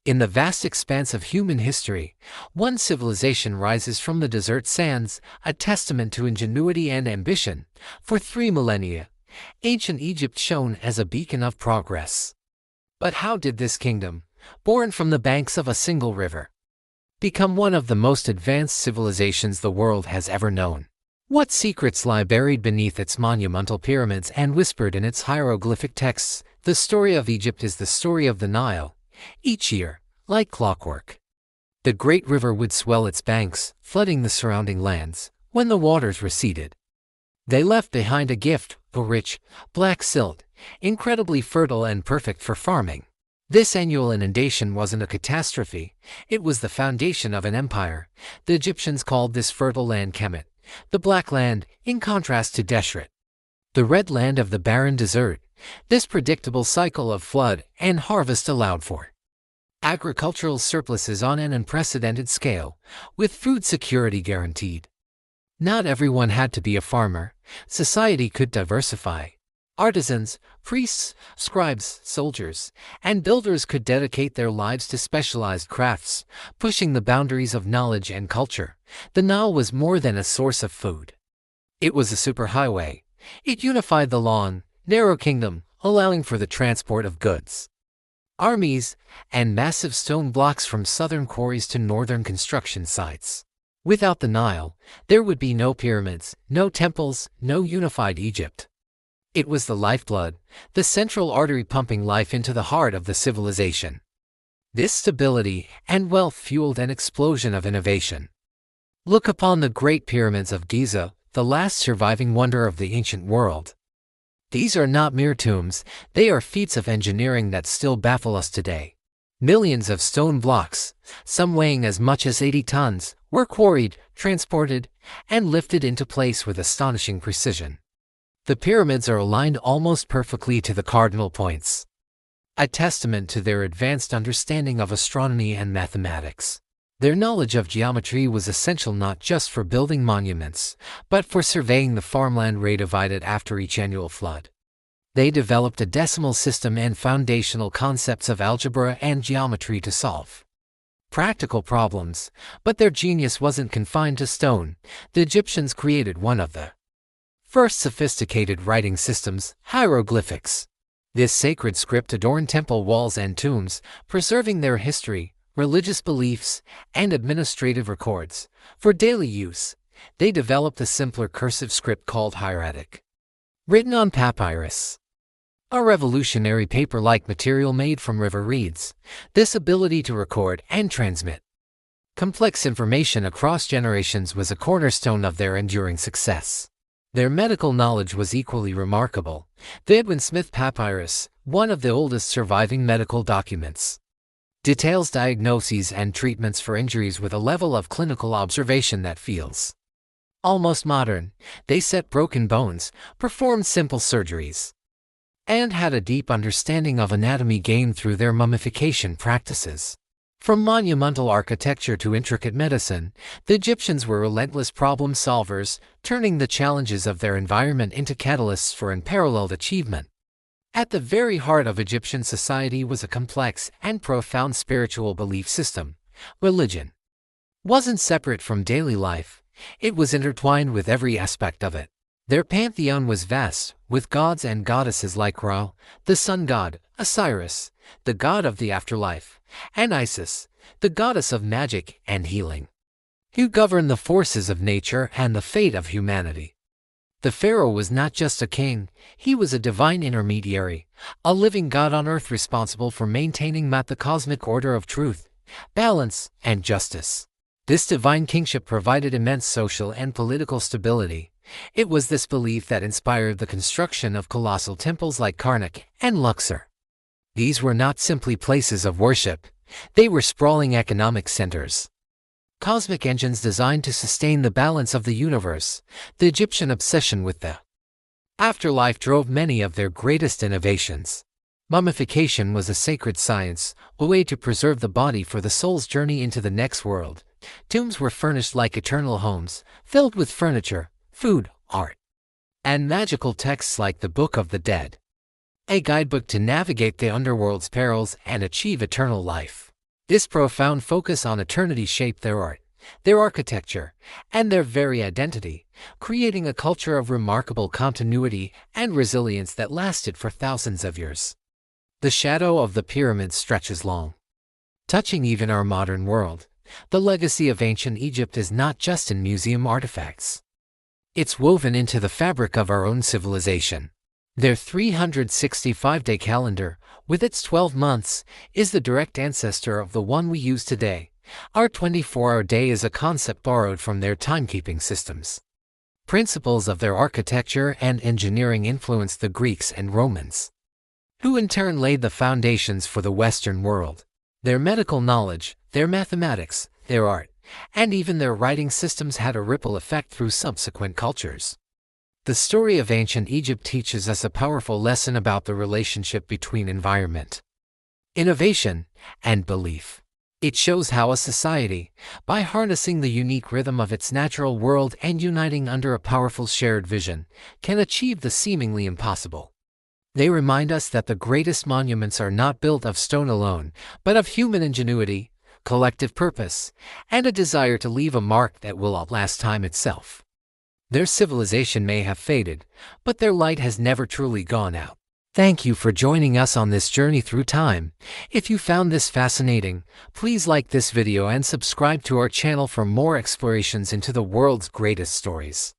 In the vast expanse of human history, one civilization rises from the desert sands, a testament to ingenuity and ambition. For 3 millennia, ancient Egypt shone as a beacon of progress. But how did this kingdom, born from the banks of a single river, become one of the most advanced civilizations the world has ever known? What secrets lie buried beneath its monumental pyramids and whispered in its hieroglyphic texts? The story of Egypt is the story of the Nile. Each year, like clockwork, the great river would swell its banks, flooding the surrounding lands. When the waters receded, they left behind a gift, a rich, black silt, incredibly fertile and perfect for farming. This annual inundation wasn't a catastrophe, it was the foundation of an empire. The Egyptians called this fertile land Kemet, the black land, in contrast to Deshret, the red land of the barren desert. This predictable cycle of flood and harvest allowed for agricultural surpluses on an unprecedented scale, with food security guaranteed. Not everyone had to be a farmer. Society could diversify. Artisans, priests, scribes, soldiers, and builders could dedicate their lives to specialized crafts, pushing the boundaries of knowledge and culture. The Nile was more than a source of food. It was a superhighway. It unified the long, narrow kingdom, allowing for the transport of goods, armies, and massive stone blocks from southern quarries to northern construction sites. Without the Nile, there would be no pyramids, no temples, no unified Egypt. It was the lifeblood, the central artery pumping life into the heart of the civilization. This stability and wealth fueled an explosion of innovation. Look upon the Great Pyramids of Giza, the last surviving wonder of the ancient world. These are not mere tombs, they are feats of engineering that still baffle us today. Millions of stone blocks, some weighing as much as 80 tons, were quarried, transported, and lifted into place with astonishing precision. The pyramids are aligned almost perfectly to the cardinal points, a testament to their advanced understanding of astronomy and mathematics. Their knowledge of geometry was essential not just for building monuments, but for surveying the farmland redivided after each annual flood. They developed a decimal system and foundational concepts of algebra and geometry to solve practical problems, but their genius wasn't confined to stone. The Egyptians created one of the first sophisticated writing systems, hieroglyphics. This sacred script adorned temple walls and tombs, preserving their history, religious beliefs, and administrative records. For daily use, they developed a simpler cursive script called hieratic, written on papyrus, a revolutionary paper-like material made from river reeds. This ability to record and transmit complex information across generations was a cornerstone of their enduring success. Their medical knowledge was equally remarkable. The Edwin Smith Papyrus, one of the oldest surviving medical documents, details diagnoses and treatments for injuries with a level of clinical observation that feels almost modern. They set broken bones, performed simple surgeries, and had a deep understanding of anatomy gained through their mummification practices. From monumental architecture to intricate medicine, the Egyptians were relentless problem solvers, turning the challenges of their environment into catalysts for unparalleled achievement. At the very heart of Egyptian society was a complex and profound spiritual belief system. Religion wasn't separate from daily life, it was intertwined with every aspect of it. Their pantheon was vast, with gods and goddesses like Ra, the sun god, Osiris, the god of the afterlife, and Isis, the goddess of magic and healing, who governed the forces of nature and the fate of humanity. The pharaoh was not just a king, he was a divine intermediary, a living god on earth responsible for maintaining the cosmic order of truth, balance, and justice. This divine kingship provided immense social and political stability. It was this belief that inspired the construction of colossal temples like Karnak and Luxor. These were not simply places of worship, they were sprawling economic centers, cosmic engines designed to sustain the balance of the universe. The Egyptian obsession with the afterlife drove many of their greatest innovations. Mummification was a sacred science, a way to preserve the body for the soul's journey into the next world. Tombs were furnished like eternal homes, filled with furniture, food, art, and magical texts like the Book of the Dead, a guidebook to navigate the underworld's perils and achieve eternal life. This profound focus on eternity shaped their art, their architecture, and their very identity, creating a culture of remarkable continuity and resilience that lasted for thousands of years. The shadow of the pyramids stretches long, touching even our modern world. The legacy of ancient Egypt is not just in museum artifacts. It's woven into the fabric of our own civilization. Their 365-day calendar, with its 12 months, is the direct ancestor of the one we use today. Our 24-hour day is a concept borrowed from their timekeeping systems. Principles of their architecture and engineering influenced the Greeks and Romans, who in turn laid the foundations for the Western world. Their medical knowledge, their mathematics, their art, and even their writing systems had a ripple effect through subsequent cultures. The story of ancient Egypt teaches us a powerful lesson about the relationship between environment, innovation, and belief. It shows how a society, by harnessing the unique rhythm of its natural world and uniting under a powerful shared vision, can achieve the seemingly impossible. They remind us that the greatest monuments are not built of stone alone, but of human ingenuity, collective purpose, and a desire to leave a mark that will outlast time itself. Their civilization may have faded, but their light has never truly gone out. Thank you for joining us on this journey through time. If you found this fascinating, please like this video and subscribe to our channel for more explorations into the world's greatest stories.